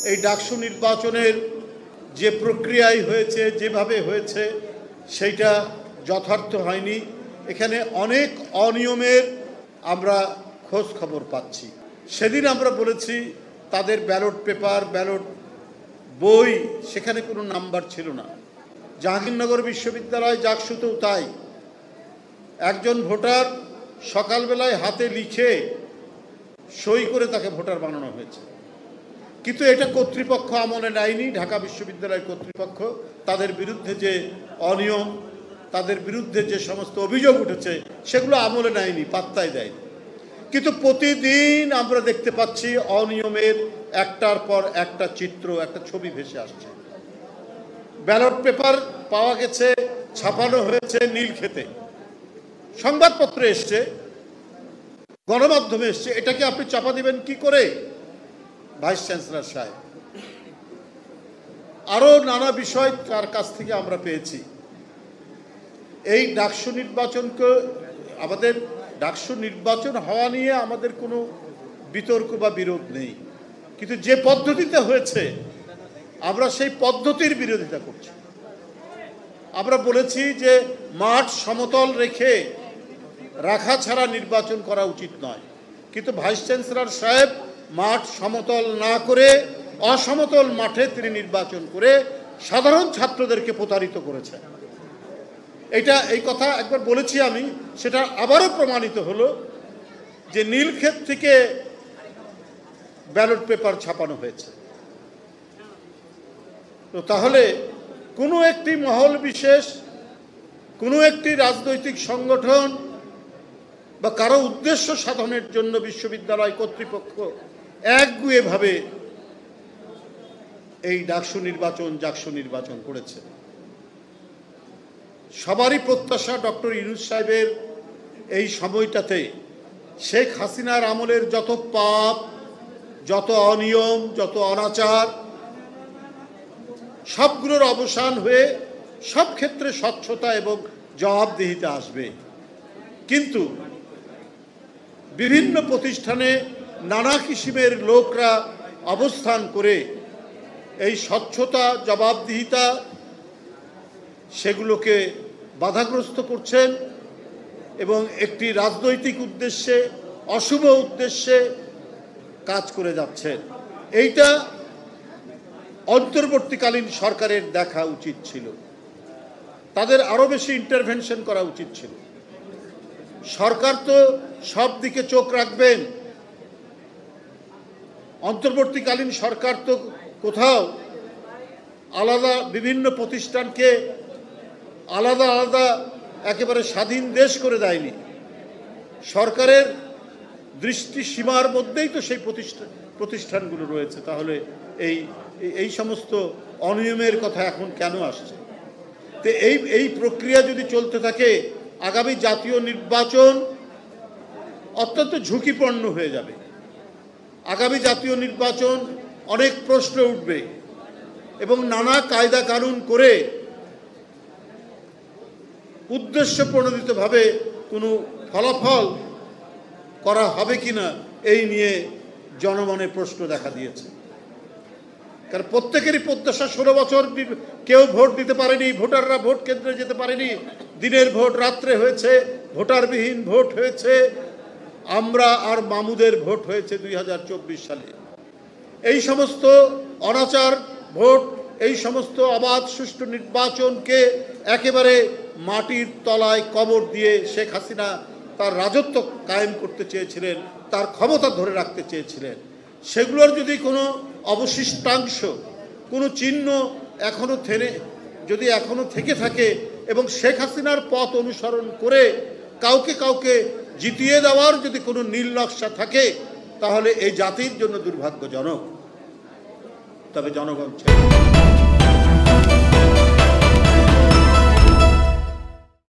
এই ডাকসু নির্বাচনের যে প্রক্রিয়ায় হয়েছে, যেভাবে হয়েছে, সেইটা যথার্থ হয়নি। এখানে অনেক অনিয়মের আমরা খোঁজ খবর পাচ্ছি। সেদিন আমরা বলেছি তাদের ব্যালট পেপার, ব্যালট বই, সেখানে কোনো নাম্বার ছিল না। জাহাঙ্গীরনগর বিশ্ববিদ্যালয় জাকসুতেও তাই। একজন ভোটার সকালবেলায় হাতে লিখে সই করে তাকে ভোটার বানানো হয়েছে, কিন্তু এটা কর্তৃপক্ষ আমলে নেয়নি। ঢাকা বিশ্ববিদ্যালয়ের কর্তৃপক্ষ তাদের বিরুদ্ধে যে অনিয়ম, তাদের বিরুদ্ধে যে সমস্ত অভিযোগ উঠেছে সেগুলো আমলে নেয়নি, পাত্তাই দেয়নি। কিন্তু প্রতিদিন আমরা দেখতে পাচ্ছি অনিয়মের একটার পর একটা চিত্র, একটা ছবি ভেসে আসছে। ব্যালট পেপার পাওয়া গেছে, ছাপানো হয়েছে নীলক্ষেতে, সংবাদপত্রে এসছে, গণমাধ্যমে এসছে। এটাকে আপনি চাপা দিবেন কি করে ভাইস চ্যান্সেলর সাহেব? আরো নানা বিষয় তার কাছ থেকে আমরা পেয়েছি। এই ডাকসু নির্বাচনকে, আমাদের ডাকসু নির্বাচন হওয়া নিয়ে আমাদের কোনো বিতর্ক বা বিরোধ নেই, কিন্তু যে পদ্ধতিতে হয়েছে আমরা সেই পদ্ধতির বিরোধিতা করছি। আমরা বলেছি যে মাঠ সমতল রাখা ছাড়া নির্বাচন করা উচিত নয়, কিন্তু ভাইস চ্যান্সেলর সাহেব মাঠ সমতল না করে অসমতল মাঠে তিনি নির্বাচন করে সাধারণ ছাত্রদেরকে প্রতারিত করেছেন। এই কথা একবার বলেছি আমি, সেটা আবারও প্রমাণিত হলো যে নীলক্ষেত থেকে ব্যালট পেপার ছাপানো হয়েছে। তো তাহলে কোনো একটি মহল বিশেষ, কোনো একটি রাজনৈতিক সংগঠন বা কারো উদ্দেশ্য সাধনের জন্য বিশ্ববিদ্যালয় কর্তৃপক্ষ একগুঁয়েভাবে এই ডাকসু নির্বাচন, জাকসু নির্বাচন করেছে। সবারই প্রত্যাশা ডক্টর ইউনূস সাহেবের এই সময়টাতে শেখ হাসিনার আমলের যত পাপ, যত অনিয়ম, যত অনাচার, সবগুলোর অবসান হয়ে সব ক্ষেত্রে স্বচ্ছতা এবং জবাবদিহিতা আসবে। কিন্তু বিভিন্ন প্রতিষ্ঠানে নানা কিসিমের লোকরা অবস্থান করে এই স্বচ্ছতা, জবাবদিহিতা সেগুলোকে বাধাগ্রস্ত করছেন এবং একটি রাজনৈতিক উদ্দেশ্যে, অশুভ উদ্দেশ্যে কাজ করে যাচ্ছেন। এইটা অন্তর্বর্তীকালীন সরকারের দেখা উচিত ছিল, তাদের আরো বেশি ইন্টারভেনশন করা উচিত ছিল। সরকার তো সব দিকে চোখ রাখবেন, অন্তর্বর্তীকালীন সরকার তো কোথাও আলাদা বিভিন্ন প্রতিষ্ঠানকে আলাদা আলাদা একেবারে স্বাধীন দেশ করে দেয়নি। সরকারের দৃষ্টি সীমার মধ্যেই তো সেই প্রতিষ্ঠানগুলো রয়েছে। তাহলে এই সমস্ত অনিয়মের কথা এখন কেন আসছে? তো এই প্রক্রিয়া যদি চলতে থাকে, আগামী জাতীয় নির্বাচন অত্যন্ত ঝুঁকিপূর্ণ হয়ে যাবে। আগামী জাতীয় নির্বাচন অনেক প্রশ্ন উঠবে এবং নানা কায়দা কানুন করে উদ্দেশ্য প্রণোদিতভাবে কোনো ফলাফল করা হবে কিনা এই নিয়ে জনমনে প্রশ্ন দেখা দিয়েছে। কারণ প্রত্যেকেরই প্রত্যাশা, 16 বছর কেউ ভোট দিতে পারেনি, ভোটাররা ভোট কেন্দ্রে যেতে পারেনি, দিনের ভোট রাত্রে হয়েছে, ভোটারবিহীন ভোট হয়েছে, আমরা আর মামুদের ভোট হয়েছে 2024 সালে। এই সমস্ত অনাচার ভোট, এই সমস্ত অবাধ সুষ্ঠু নির্বাচনকে একেবারে মাটির তলায় কবর দিয়ে শেখ হাসিনা তার রাজত্ব কায়েম করতে চেয়েছিলেন, তার ক্ষমতা ধরে রাখতে চেয়েছিলেন। সেগুলোর যদি কোনো অবশিষ্টাংশ, কোনো চিহ্ন এখনো থেকে থাকে এবং শেখ হাসিনার পথ অনুসরণ করে কাউকে জিতিয়ে দেওয়ার যদি কোনো নীল নকশা থাকে, তাহলে এই জাতির জন্য দুর্ভাগ্যজনক। তবে জনগণ